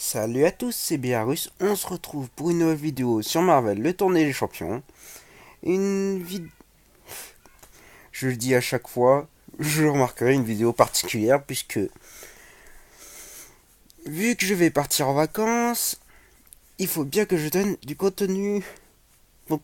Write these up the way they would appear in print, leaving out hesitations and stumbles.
Salut à tous, c'est Biarus. On se retrouve pour une nouvelle vidéo sur Marvel, le tournée des champions. Une vidéo, je le dis à chaque fois, je remarquerai une vidéo particulière puisque vu que je vais partir en vacances, il faut bien que je donne du contenu pour,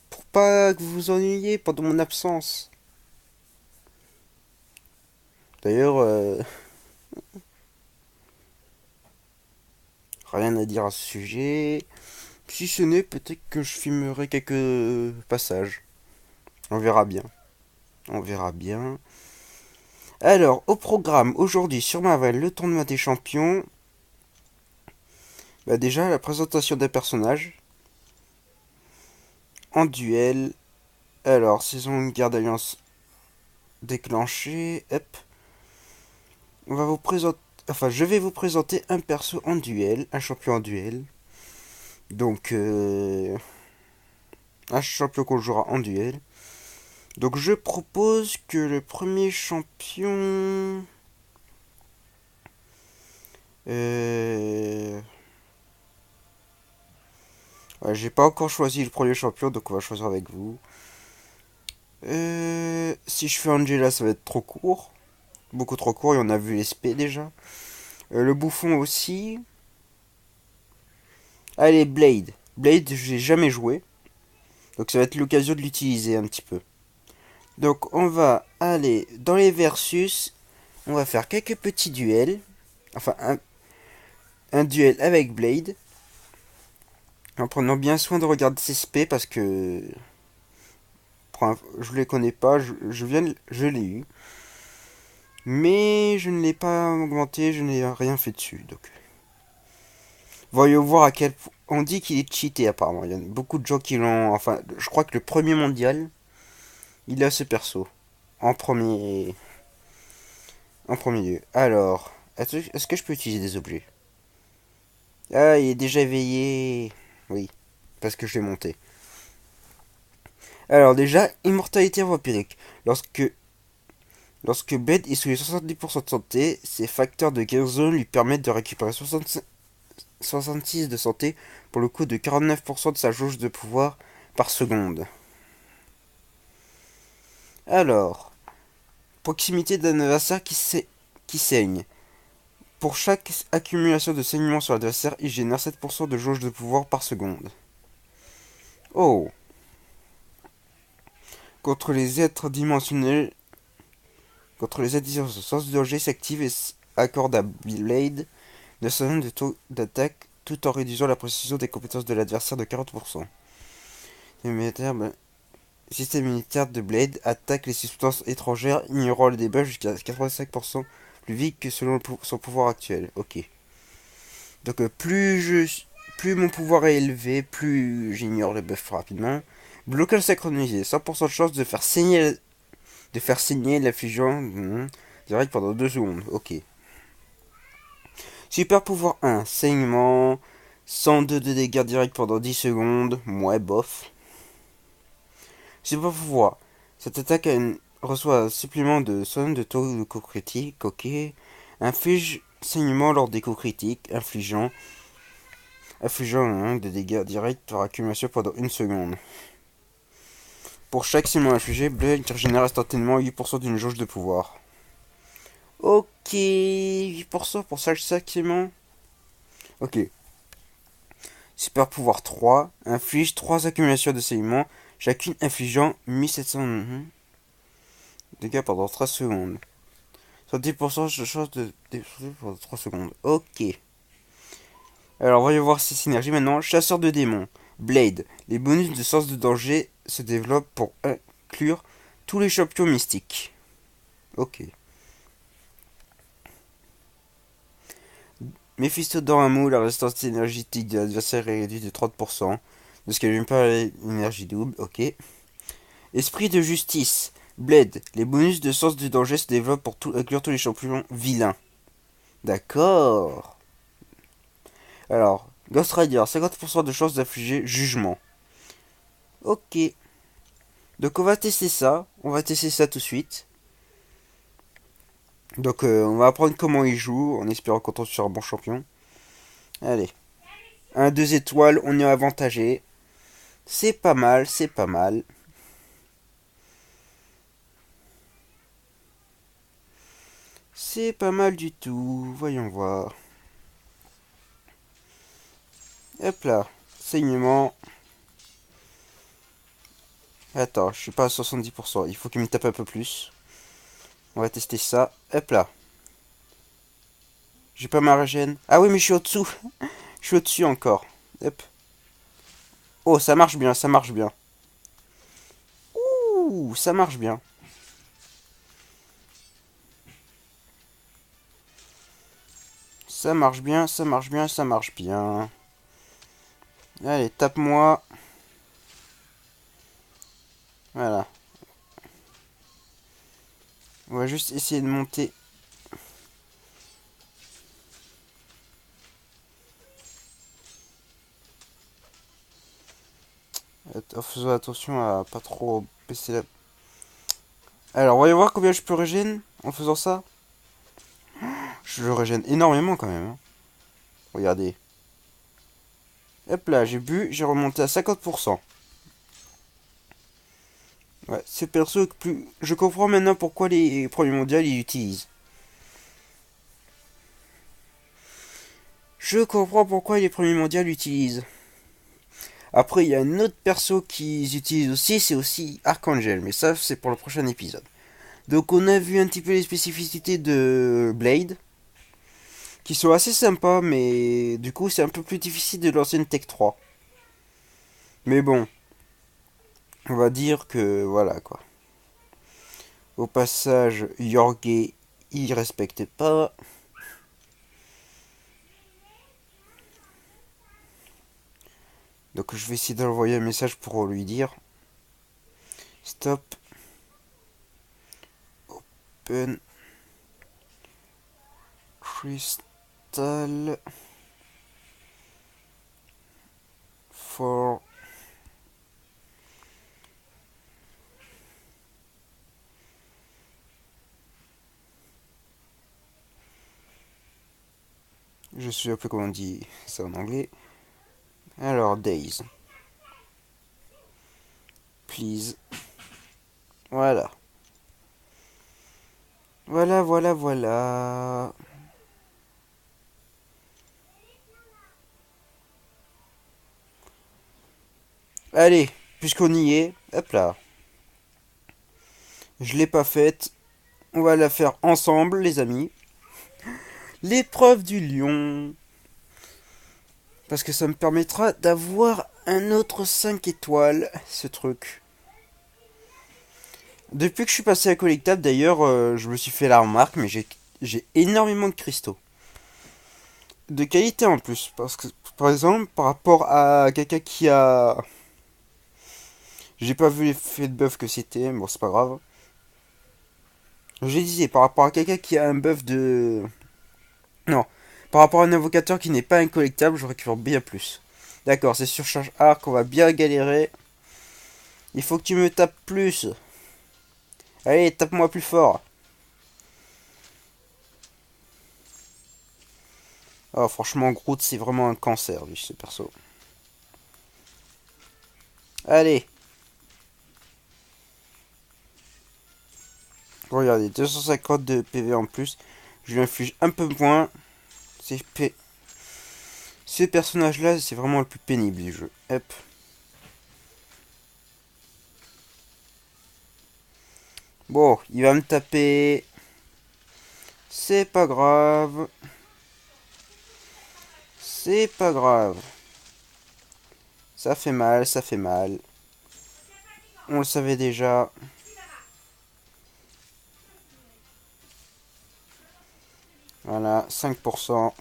pour pas que vous vous ennuyiez pendant mon absence. D'ailleurs, rien à dire à ce sujet. Si ce n'est, peut-être que je filmerai quelques passages. On verra bien. On verra bien. Alors, au programme aujourd'hui sur Marvel, le tournoi des champions. Bah déjà, la présentation des personnages en duel. Alors, saison une guerre d'alliance déclenchée. Hop. On va vous présenter. Enfin, je vais vous présenter un perso en duel, un champion en duel. Donc, un champion qu'on jouera en duel. Donc, je propose que le premier champion. Euh... Ouais, j'ai pas encore choisi le premier champion, donc on va choisir avec vous. Si je fais Angela, ça va être trop court. Beaucoup trop court, et on a vu l'SP déjà. Le bouffon aussi. Allez, Blade. Blade, j'ai jamais joué. Donc ça va être l'occasion de l'utiliser un petit peu. Donc on va aller dans les versus. On va faire quelques petits duels. Enfin, un duel avec Blade. En prenant bien soin de regarder ses SP parce que je les connais pas. Je l'ai eu. Mais je ne l'ai pas augmenté, je n'ai rien fait dessus. Donc, voyons voir à quel point. On dit qu'il est cheaté apparemment. Il y a beaucoup de gens qui l'ont. Enfin, je crois que le premier mondial, il a ce perso. En premier. En premier lieu. Alors, est-ce que je peux utiliser des objets? Ah, il est déjà éveillé. Oui, parce que je l'ai monté. Alors déjà, immortalité vampirique. Lorsque Bed est sous les 70% de santé, ses facteurs de guérison lui permettent de récupérer 66 de santé pour le coût de 49% de sa jauge de pouvoir par seconde. Alors, proximité d'un adversaire qui saigne. Pour chaque accumulation de saignement sur l'adversaire, il génère 7% de jauge de pouvoir par seconde. Oh. Contre les êtres dimensionnels, contre les êtres dimensionnels, sens de danger s'active et accorde à Blade de son de taux d'attaque tout en réduisant la précision des compétences de l'adversaire de 40%. Système militaire de Blade attaque les substances étrangères, ignorant le débat jusqu'à 85% plus vite que selon son pouvoir actuel. Ok. Donc plus mon pouvoir est élevé, plus j'ignore le buff rapidement. Blocage synchronisé, 100% de chance de faire saigner l'affligeant direct pendant 2 secondes. Ok. Super pouvoir 1, saignement, 102 de dégâts direct pendant 10 secondes. Ouais, bof. Super pouvoir, cette attaque reçoit un supplément de son de taux de coups critiques. Ok. Inflige saignement lors des coups critiques, infligeant des dégâts directs par accumulation pendant 1 seconde. Pour chaque saignement infligé, Blade régénère instantanément 8% d'une jauge de pouvoir. Ok, 8% pour chaque saignement. Ok. Super pouvoir 3, inflige 3 accumulations de saignement, chacune infligeant 1700 dégâts pendant 13 secondes. 70% de chance de détruire pendant 3 secondes. Ok. Alors, voyons voir ces synergies maintenant. Chasseur de démons. Blade. Les bonus de sens de danger se développent pour inclure tous les champions mystiques. Ok. Méphisto Dormammu, la résistance énergétique de l'adversaire est réduite de 30%. De ce qu'elle n'allume pas l'énergie double. Ok. Esprit de justice. Blade. Les bonus de sens de danger se développent pour inclure tous les champions vilains. D'accord. Alors, Ghost Rider, 50% de chance d'infliger jugement. Ok. Donc on va tester ça. On va tester ça tout de suite. Donc on va apprendre comment il joue en espérant qu'on tombe sur un bon champion. Allez. Un 2 étoiles, on est avantagé. C'est pas mal, c'est pas mal. C'est pas mal du tout. Voyons voir. Hop là. Saignement. Attends, je suis pas à 70%. Il faut qu'il me tape un peu plus. On va tester ça. Hop là. J'ai pas ma régène. Ah oui, mais je suis au-dessous. Je suis au-dessus encore. Hop. Oh, ça marche bien, ça marche bien. Ouh, ça marche bien. Ça marche bien, ça marche bien, ça marche bien. Allez, tape-moi. Voilà. On va juste essayer de monter. En faisant attention à pas trop baisser la... Alors, voyons voir combien je peux régénérer en faisant ça. Je le régène énormément quand même, hein. Regardez. Hop là, j'ai bu, j'ai remonté à 50%. Ouais, ce perso est plus... Je comprends maintenant pourquoi les premiers mondiaux ils l'utilisent. Je comprends pourquoi les premiers mondiaux l'utilisent. Après, il y a un autre perso qu'ils utilisent aussi, c'est aussi Archangel. Mais ça, c'est pour le prochain épisode. Donc, on a vu un petit peu les spécificités de Blade, qui sont assez sympas, mais du coup, c'est un peu plus difficile de lancer une Tech 3. Mais bon, on va dire que voilà quoi. Au passage, Yorge, il respecte pas. Donc, je vais essayer d'envoyer un message pour lui dire stop, open, crystal, for je suis un peu comment on dit ça en anglais. Alors, days. Please. Voilà. Voilà, voilà, voilà. Allez, puisqu'on y est, hop là. Je l'ai pas faite. On va la faire ensemble, les amis. L'épreuve du lion. Parce que ça me permettra d'avoir un autre 5 étoiles, ce truc. Depuis que je suis passé à collectable, d'ailleurs, je me suis fait la remarque, mais j'ai énormément de cristaux. De qualité en plus. Parce que, par exemple, par rapport à quelqu'un qui a... J'ai pas vu l'effet de buff que c'était, bon, c'est pas grave. Je disais, par rapport à quelqu'un qui a un buff de... Non. Par rapport à un invocateur qui n'est pas un collectable, je récupère bien plus. D'accord, c'est sur charge arc, on va bien galérer. Il faut que tu me tapes plus. Allez, tape-moi plus fort. Oh, franchement, Groot, c'est vraiment un cancer, lui, ce perso. Allez. Regardez, 250 de PV en plus. Je lui inflige un peu moins. C'est P. Ce personnage-là, c'est vraiment le plus pénible du jeu. Hop. Bon, il va me taper. C'est pas grave. C'est pas grave. Ça fait mal, ça fait mal. On le savait déjà. Voilà, 5%.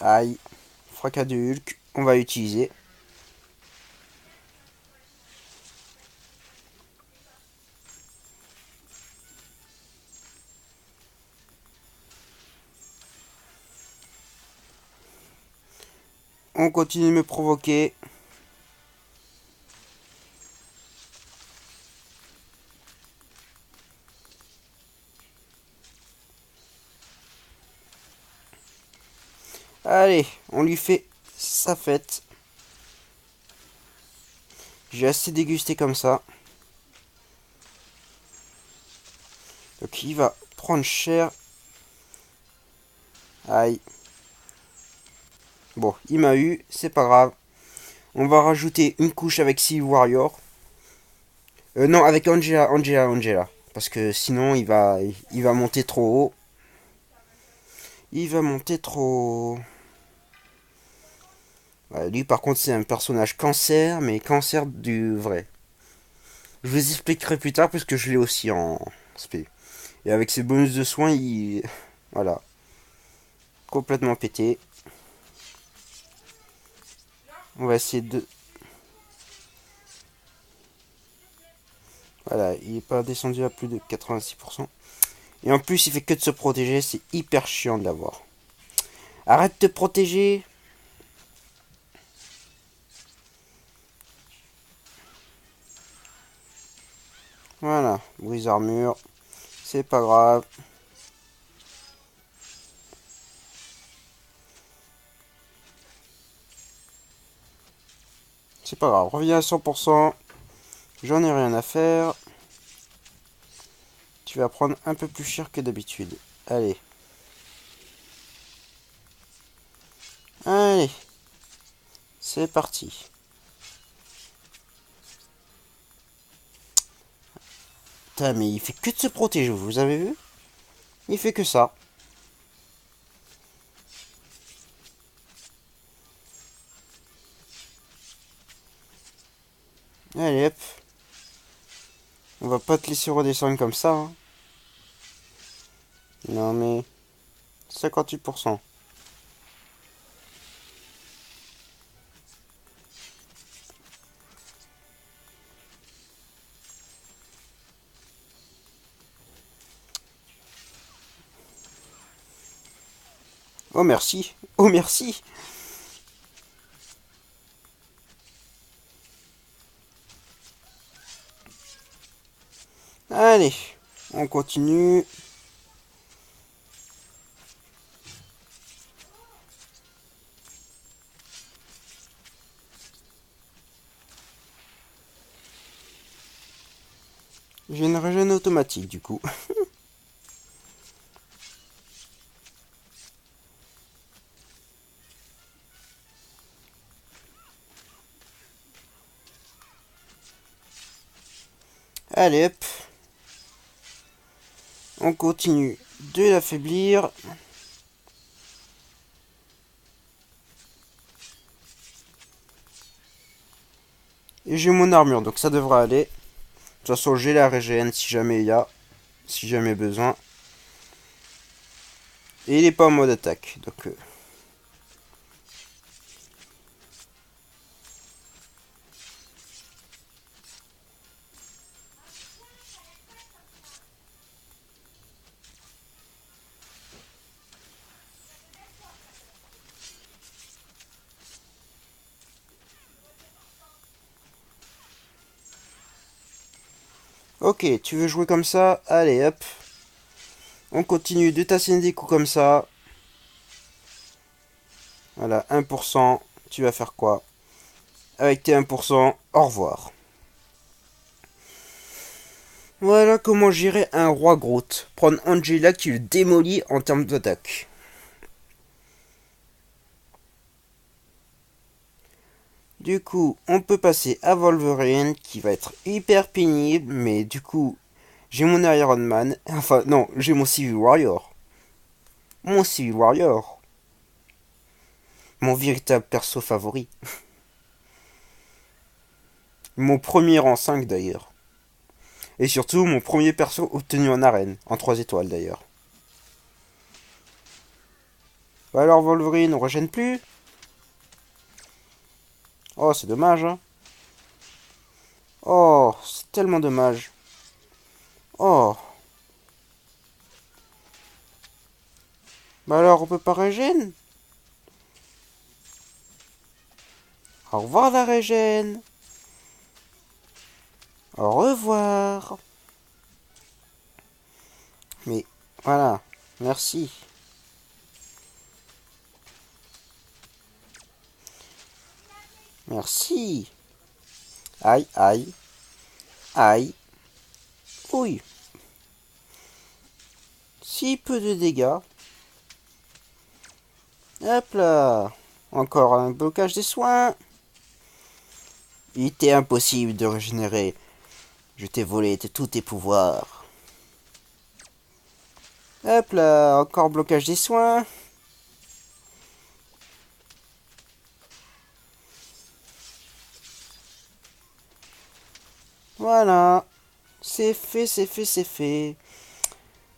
Aïe. Fracas de Hulk. On va utiliser. On continue de me provoquer. Allez, on lui fait sa fête. J'ai assez dégusté comme ça. Donc il va prendre cher. Aïe. Bon, il m'a eu, c'est pas grave. On va rajouter une couche avec Civil Warrior. Non, avec Angela. Parce que sinon, il va monter trop haut. Il va monter trop haut. Ouais, lui, par contre, c'est un personnage cancer, mais cancer du vrai. Je vous expliquerai plus tard, puisque je l'ai aussi en SP. Et avec ses bonus de soins, il... Voilà. Complètement pété. On va essayer de... Voilà, il est pas descendu à plus de 86%. Et en plus, il fait que de se protéger, c'est hyper chiant de l'avoir. Arrête de te protéger. Voilà, brise armure. C'est pas grave. C'est pas grave, reviens à 100%. J'en ai rien à faire. Tu vas prendre un peu plus cher que d'habitude. Allez. Allez. C'est parti. Putain, mais il fait que de se protéger, vous avez vu? Il fait que ça. Allez hop. On va pas te laisser redescendre comme ça. Hein. Non mais... 58%. Oh merci. Oh merci. Allez. On continue. J'ai une régène automatique du coup. Allez hop. On continue de l'affaiblir. Et j'ai mon armure, donc ça devrait aller. De toute façon, j'ai la régène si jamais il y a. Si jamais besoin. Et il est pas en mode attaque. Donc... Ok, tu veux jouer comme ça? Allez, hop. On continue de t'asséner des coups comme ça. Voilà, 1%. Tu vas faire quoi? Avec tes 1%, au revoir. Voilà comment gérer un roi Groot. Prendre Angela qui le démolit en termes d'attaque. Du coup, on peut passer à Wolverine qui va être hyper pénible, mais du coup, j'ai mon Iron Man. Enfin, non, j'ai mon Civil Warrior. Mon Civil Warrior. Mon véritable perso favori. Mon premier rang 5 d'ailleurs. Et surtout, mon premier perso obtenu en arène. En 3 étoiles d'ailleurs. Bah alors Wolverine, on régène plus? Oh, c'est dommage, hein. Oh, c'est tellement dommage. Oh. Bah alors, on peut pas régène? Au revoir la régène. Au revoir. Mais voilà, merci. Merci. Aïe, aïe, aïe. Oui. Si peu de dégâts. Hop là. Encore un blocage des soins. Il était impossible de régénérer. Je t'ai volé tous tes pouvoirs. Hop là, encore blocage des soins. Voilà. C'est fait, c'est fait, c'est fait.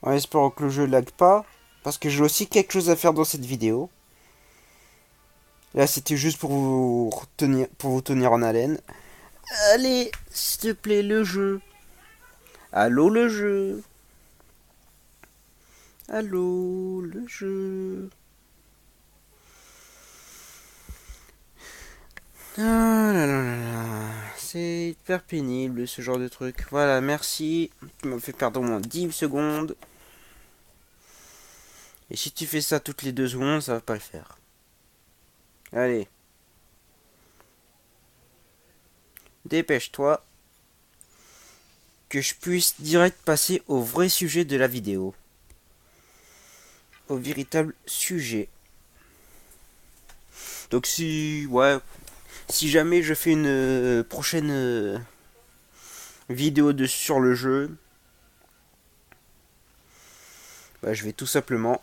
En espérant que le jeu lag pas. Parce que j'ai aussi quelque chose à faire dans cette vidéo. Là, c'était juste pour vous tenir en haleine. Allez, s'il te plaît, le jeu. Allô, le jeu. Allô, le jeu. Ah là là là là. C'est hyper pénible ce genre de truc. Voilà, merci. Tu m'as fait perdre au moins 10 secondes. Et si tu fais ça toutes les 2 secondes, ça va pas le faire. Allez. Dépêche-toi. Que je puisse direct passer au vrai sujet de la vidéo. Au véritable sujet. Donc si... Ouais. Si jamais je fais une prochaine vidéo sur le jeu, bah, je vais tout simplement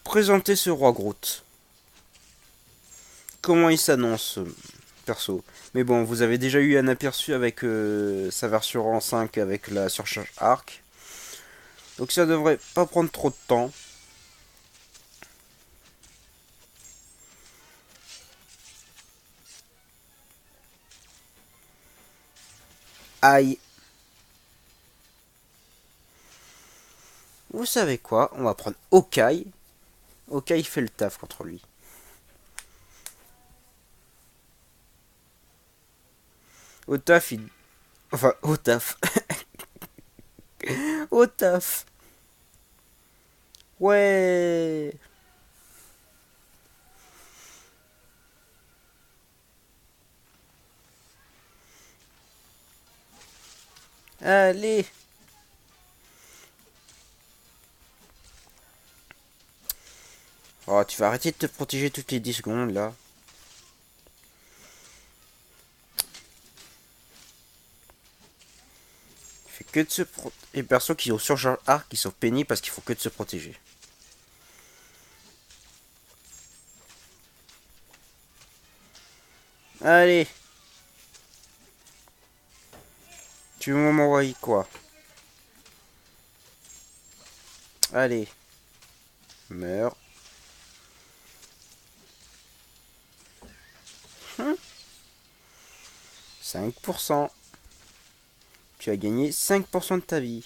présenter ce roi Groot. Comment il s'annonce, perso. Mais bon, vous avez déjà eu un aperçu avec sa version en 5 avec la surcharge arc. Donc ça devrait pas prendre trop de temps. Aïe. Vous savez quoi? On va prendre Hawkeye. Hawkeye fait le taf contre lui. Au taf, il... Enfin, au taf. Au taf. Ouais. Allez. Oh, tu vas arrêter de te protéger toutes les 10 secondes, là. Il fait que de se protéger. Les persos qui ont surcharge arc, qui sont pénibles parce qu'il faut que de se protéger. Allez. Tu veux m'envoyer quoi? Allez. Meurs. 5%. Tu as gagné 5% de ta vie.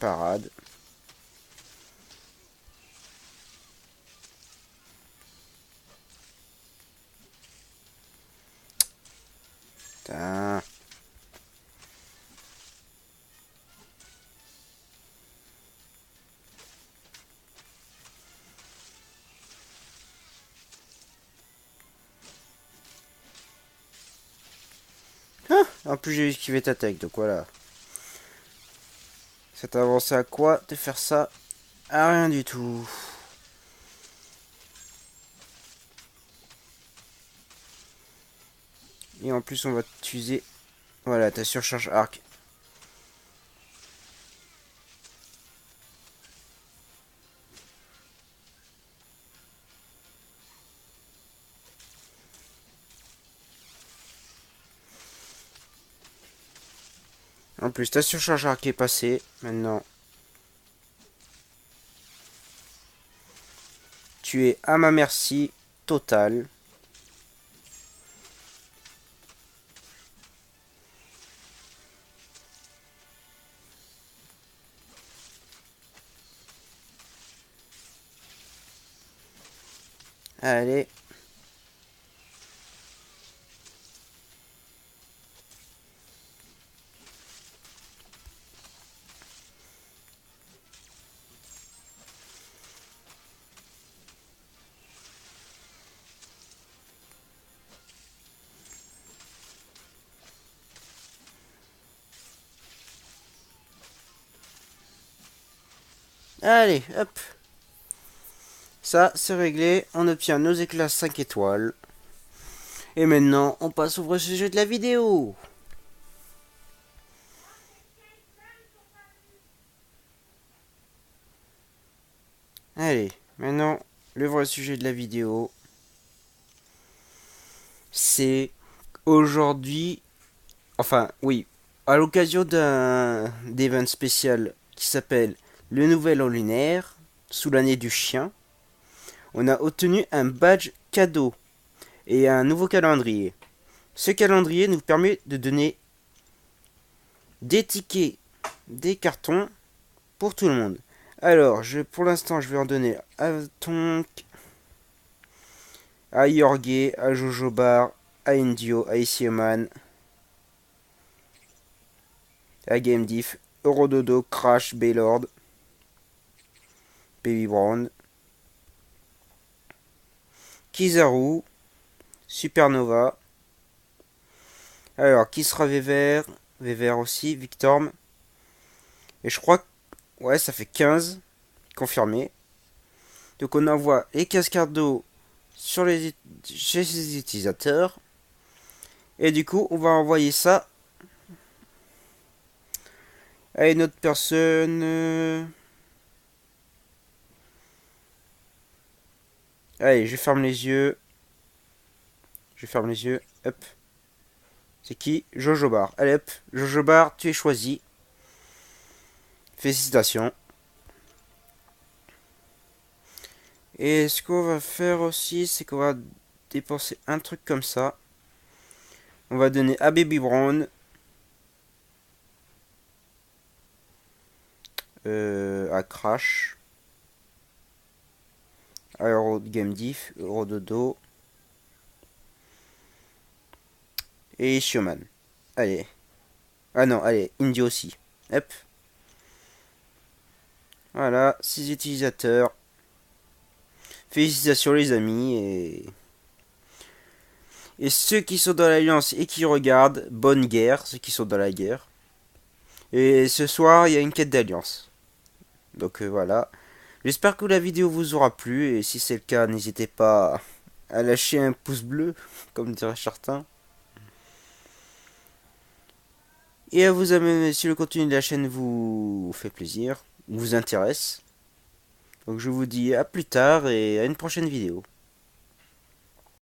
Parade. Putain. Ah, en plus j'ai esquivé ta tech, donc voilà. Ça t'a avancé à quoi de faire ça? À rien du tout. Et en plus on va t'user. Voilà, ta surcharge arc. En plus ta surcharge arc est passée. Maintenant, tu es à ma merci totale. Allez. Allez, hop. Ça, c'est réglé. On obtient nos éclats 5 étoiles. Et maintenant, on passe au vrai sujet de la vidéo. Allez, maintenant, le vrai sujet de la vidéo, c'est aujourd'hui, enfin, oui, à l'occasion d'un event spécial qui s'appelle le Nouvel An lunaire, sous l'année du chien, on a obtenu un badge cadeau et un nouveau calendrier. Ce calendrier nous permet de donner des tickets, des cartons pour tout le monde. Alors, pour l'instant, je vais en donner à Tonk, à Yorge, à Jojobar, à Indio, à Issioman, à GameDiff, Eurododo, Crash, Baylord, Baby Brown, Kizaru, Supernova. Alors, qui sera Vévert? Vévert aussi, Victorm. Et je crois que, ouais, ça fait 15 confirmés. Donc on envoie les cascades d'eau chez les utilisateurs. Et du coup, on va envoyer ça à une autre personne. Allez, je ferme les yeux. Je ferme les yeux. Hop. C'est qui? Jojobar. Allez hop. Jojobar, tu es choisi. Félicitations. Et ce qu'on va faire aussi, c'est qu'on va dépenser un truc comme ça. On va donner à Baby Brown. À Crash. À GameDiff. Eurododo. Et Showman. Allez. Ah non, allez, Indie aussi. Hop. Voilà, 6 utilisateurs. Félicitations les amis. Et ceux qui sont dans l'alliance et qui regardent, bonne guerre, ceux qui sont dans la guerre. Et ce soir, il y a une quête d'alliance. Donc voilà. J'espère que la vidéo vous aura plu. Et si c'est le cas, n'hésitez pas à lâcher un pouce bleu, comme dirait certains. Et à vous abonner si le contenu de la chaîne vous fait plaisir, vous intéresse. Donc je vous dis à plus tard et à une prochaine vidéo.